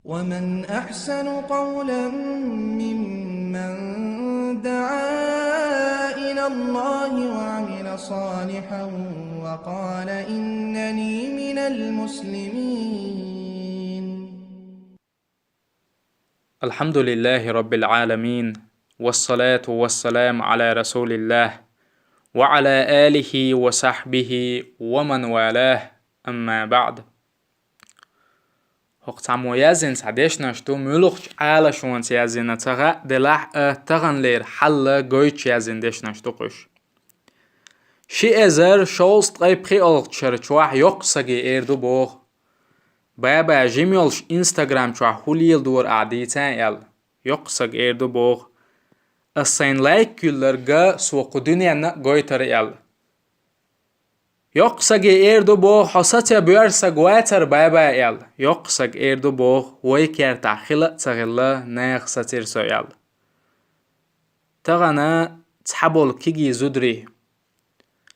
ومن أحسن قولا ممن دعا إلى الله وعمل صالحا وقال إنني من المسلمين. الحمد لله رب العالمين، والصلاة والسلام على رسول الله وعلى آله وصحبه ومن والاه. أما بعد، هقتعمو يازن سعديش نشتو ملوخش على شوان سيازن تغا دلاح تغن لير حل قويتش يازن ديش نشتو قش شي ازر شولست غيب خي ألغت شرچواح يقصگي ايردو بوغ بابا جيميولش انستغرام چواح هوليل دور اعديتان يال يقصگ ايردو بوغ السين لايك كولرغا سوق دنيانا قويتر يال يقصگ ايردو بوغ حساتيا بيرسگ واتر بابا يال يقصگ ايردو بوغ ويكير تحخيل تغلا ناخ ساتير سو يال تغانا تحبول كيجي زودري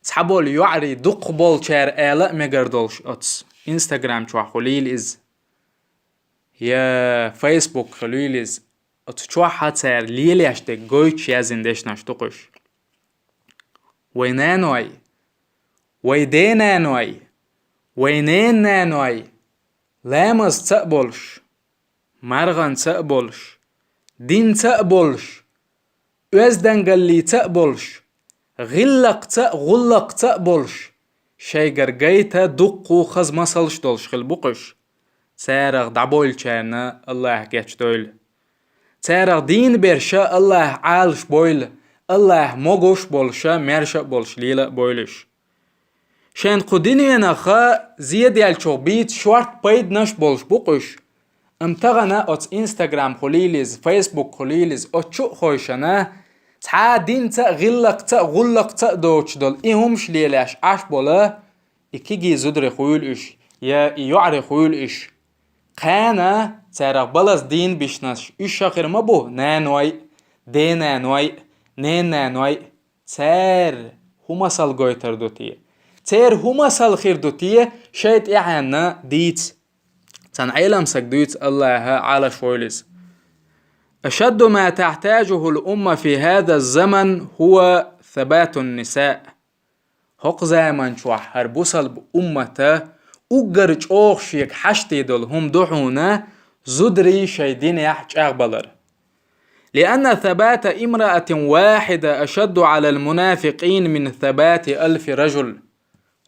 تحبول يعري دقبول چار آلا مگردولش اتس انستغرام چواح خليل از يا فيسبوك خليل از اتس چواح هاتسار ليلي اشتك قويتش يازندش نشتقش وينانوي ويدينانوي وينينانوي لامز تقبلش مرغن تقبلش دين تقبلش özdengelli تقبلش غلق تقبلش شي قرقيتا دقو خز مصلش دولش خلبقش سارغ دعبول چانا الله كيش دول سارغ دين برشا الله عالش بويل الله موغوش بولشا مرشا بولش ليلا بويلش شان قديني نخا زياد يالچو بيت شوارت بايد نش بولش بقش امتغنا ات انستغرام خليلز فيسبوك خليلز اتشو خوشنا تا دين تا غلق تا دوچ دول ايهمش ليلاش عش بولا اكيجي زدر خويل اش يا يعري خويل اش قانا تارغ بلس دين بشناش اش شاخر ما بو نانوي دينانوي نينانوي تار هما سال قويتر دوتيه تار هما سال خير دوتيه شايت اعانا ديت تان عيلم سكدوت الله على شويلز أشد ما تحتاجه الأمة في هذا الزمن هو ثبات النساء هق زمن شوح هربوصل بأمته أجرج أوخشيك حشتي دول هم دحونا زدري شيدين يحج أغبلر لأن ثبات امرأة واحدة أشد على المنافقين من ثبات 1000 رجل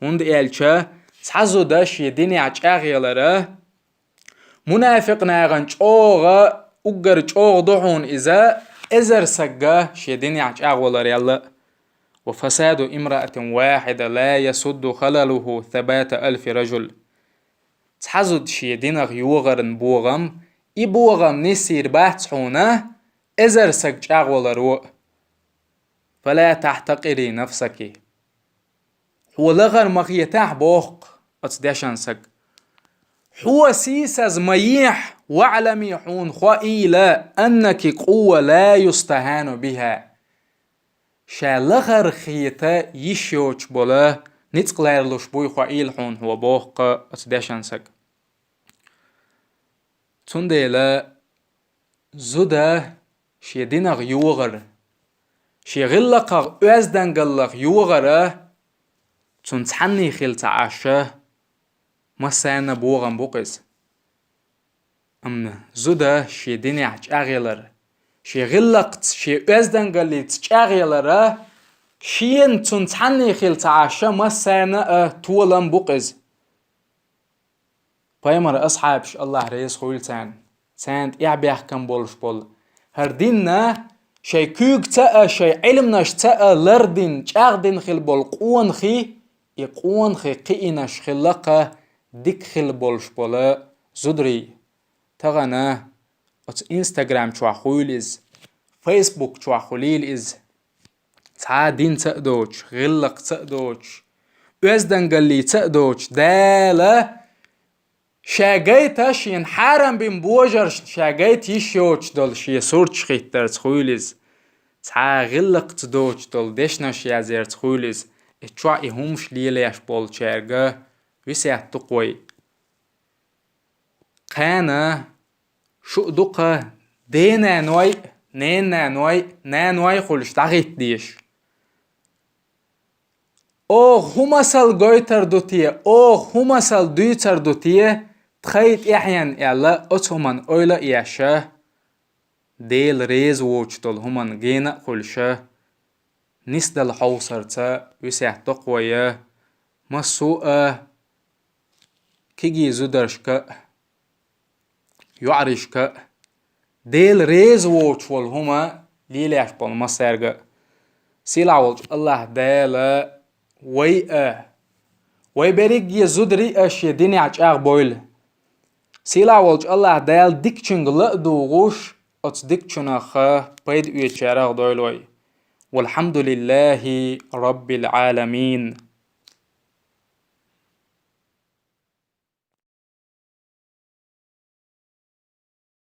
هند إلشا تحزو دا شيدين يحج أغيلره منافق ناغنش أوغا أجرج أوغ دحون إذا إزر سجاه شيدين يحج أغولر يلا وفساد امرأة واحدة لا يسد خلله ثبات 1000 رجل تحزد شيدين يوغرن بوغم إبوغم نسير باتحونه إزر سج أغولر فلا تحتقري نفسك هو لغر مغيتاح بوغ أتداشان سج هو سيسز ميح واعلمي حون خوائيلا أنك قوة لا يستهان بها شا لغر خيتا يشيوش بولا نتقليرلوش بوي خوائيل حون هو بوغ أتداشان سج تنديلا زودا شيدينغ يوغر شي غلق أزدنغلق يوغر تنتحني خيلتا عاشا مسانا بوغم بوقز أمنا زودا شي ديني عج أغيلر شي غلقت شي أزدنغلي تش أغيلر شين تنتحني خيلتا عاشا مسانا تولم بوقز بايمر أصحابش الله ريس خويلتان ساند إعبيح كم بولش بول هرديننا شي كوك تا شي علمناش تا لردين چاغدين خيل بول قوان خي يقوان خي قيناش خلقه ديك خيل بولش بولا زدري تغانا ات انستغرام چوا خويلز فيسبوك چوا خليل تا دين تقدوش غلق تقدوش ازدنگلي تقدوش دالا شاگيتا شين حارم بين بوجر شاگيت يشوش دول شي سورچ خيتر تخويلز تا غلق تدوش دول دشناش يازير تخويلز اتشوا ايهمش ليلياش بول چارگه ويسيات تقوي قانا شو دقة دينا نوي نينا نوي نانوي خلش دغيت ديش humasal goytar dutiye humasal duytar dutiye tkhayt ihyan yalla otsman oyla yaşa del rez wochtol human gena khulsha nisdal hawsarta wisah taqwaya masu'a kigi zudarshka yu'rishka del rez wochwol huma lilash pon masarga silawol Allah dala way berig zudri ash dini achaq boyl silawol Allah dal dikchungla dugush ots dikchuna kha payd uyechara doyloy walhamdulillahi rabbil alamin.